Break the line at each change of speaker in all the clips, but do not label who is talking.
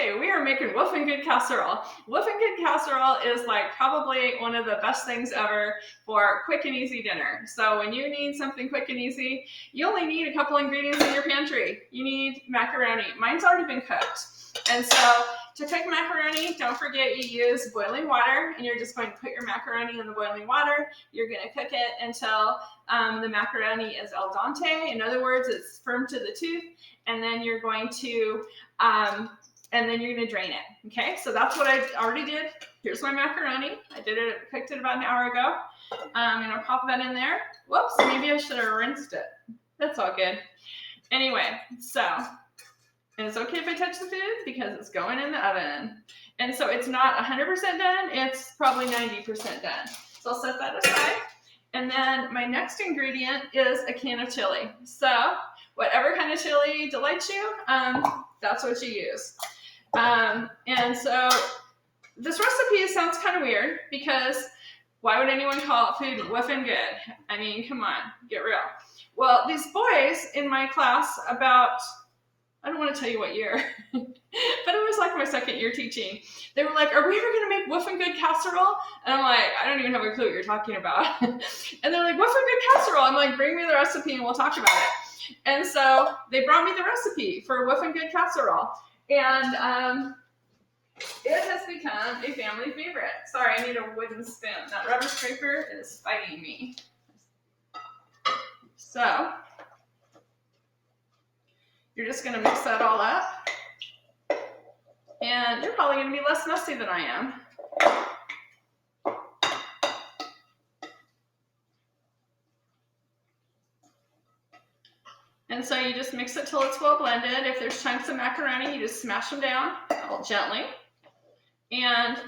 Today we are making Woofin good casserole. Woofin good casserole is like probably one of the best things ever for quick and easy dinner. So when you need something quick and easy, you only need a couple ingredients in your pantry. You need macaroni. Mine's already been cooked. And so to cook macaroni, don't forget you use boiling water, and you're just going to put your macaroni in the boiling water. You're going to cook it until the macaroni is al dente. In other words, it's firm to the tooth. And then you're going to drain it. Okay, so that's what I already did. Here's my macaroni. I cooked it about an hour ago. I'm gonna pop that in there. Whoops, maybe I should have rinsed it. That's all good. Anyway, and it's okay if I touch the food because it's going in the oven. And so it's not 100% done, it's probably 90% done. So I'll set that aside. And then my next ingredient is a can of chili. So whatever kind of chili delights you, that's what you use. And so this recipe sounds kind of weird because why would anyone call it food Woofin good? I mean, come on, get real. Well, these boys in my class about, I don't want to tell you what year, but it was like my second year teaching. They were like, are we ever going to make Woofin good casserole? And I'm like, I don't even have a clue what you're talking about. And they're like, Woofin good casserole. I'm like, bring me the recipe and we'll talk about it. And so they brought me the recipe for Woofin good casserole. And it has become a family favorite. Sorry, I need a wooden spoon. That rubber scraper is fighting me. So you're just gonna mix that all up. And you're probably gonna be less messy than I am. And so you just mix it till it's well blended. If there's chunks of macaroni, you just smash them down gently. And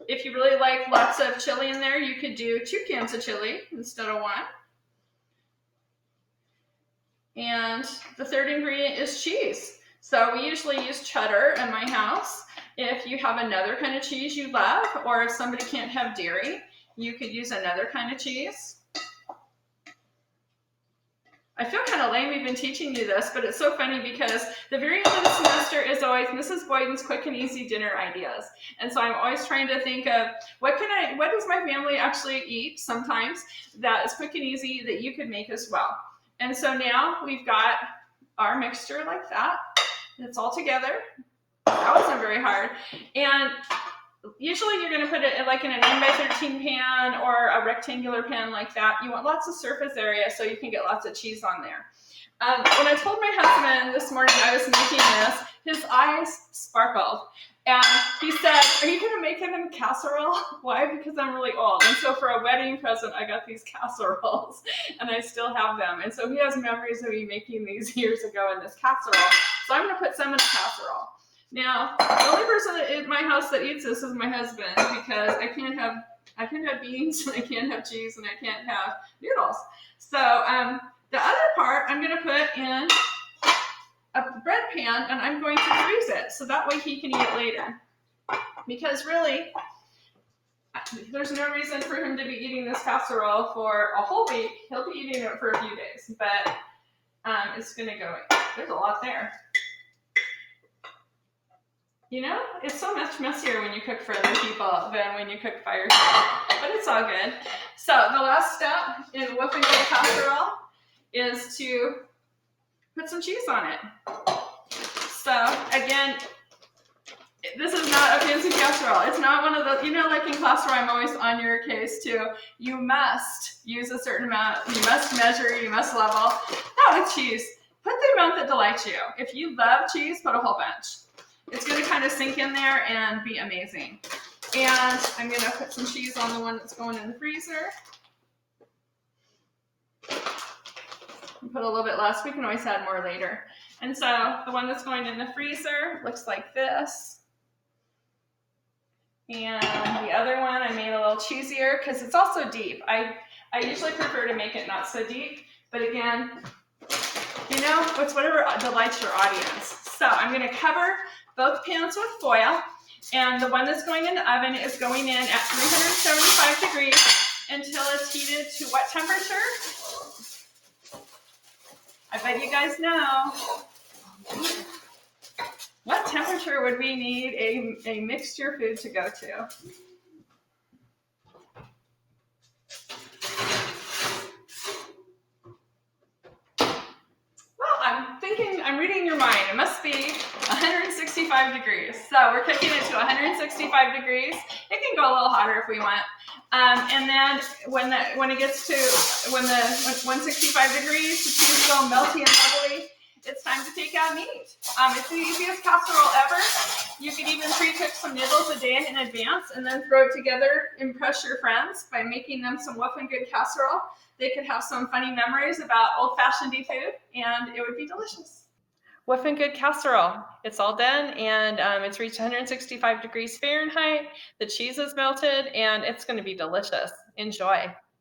if you really like lots of chili in there, you could do 2 cans of chili instead of 1. And the third ingredient is cheese. So we usually use cheddar in my house. If you have another kind of cheese you love, or if somebody can't have dairy, you could use another kind of cheese. I feel kind of lame even teaching you this, but it's so funny because the very end of the semester is always Mrs. Boyden's quick and easy dinner ideas. And so I'm always trying to think of what does my family actually eat sometimes that is quick and easy that you could make as well. And so now we've got our mixture like that. It's all together. That wasn't very hard. And usually you're going to put it like in a 9x13 pan or a rectangular pan like that. You want lots of surface area so you can get lots of cheese on there. When I told my husband this morning I was making this, his eyes sparkled. And he said, are you going to make it in casserole? Why? Because I'm really old. And so for a wedding present, I got these casseroles and I still have them. And so he has memories of me making these years ago in this casserole. So I'm going to put some in a casserole. Now, the only person in my house that eats this is my husband because I can't have beans, and I can't have cheese, and I can't have noodles. So the other part I'm going to put in a bread pan, and I'm going to freeze it so that way he can eat it later. Because really, there's no reason for him to be eating this casserole for a whole week. He'll be eating it for a few days, but it's going to go. There's a lot there. You know, it's so much messier when you cook for other people than when you cook by yourself, but it's all good. So the last step in Woofin good casserole is to put some cheese on it. So again, this is not a fancy casserole. It's not one of the, you know, like in class where I'm always on your case too, you must use a certain amount, you must measure, you must level. Not with cheese. Put the amount that delights you. If you love cheese, put a whole bunch. It's going to kind of sink in there and be amazing. And I'm going to put some cheese on the one that's going in the freezer. Put a little bit less. We can always add more later. And so the one that's going in the freezer looks like this. And the other one I made a little cheesier because it's also deep. I usually prefer to make it not so deep. But again, you know, it's whatever delights your audience. So I'm going to cover both pans with foil, and the one that's going in the oven is going in at 375 degrees until it's heated to what temperature? I bet you guys know. What temperature would we need a mixture food to go to? Well, I'm reading your mind. It must be 165 degrees. So we're cooking it to 165 degrees. It can go a little hotter if we want. And then when it gets to when 165 degrees, the cheese is all melty and bubbly, it's time to take out meat. It's the easiest casserole ever. You could even pre-cook some noodles a day in advance and then throw it together. Impress your friends by making them some Woofin good casserole. They could have some funny memories about old-fashioned food, and it would be delicious. Woofin good casserole. It's all done, and it's reached 165 degrees Fahrenheit. The cheese is melted, and it's going to be delicious. Enjoy.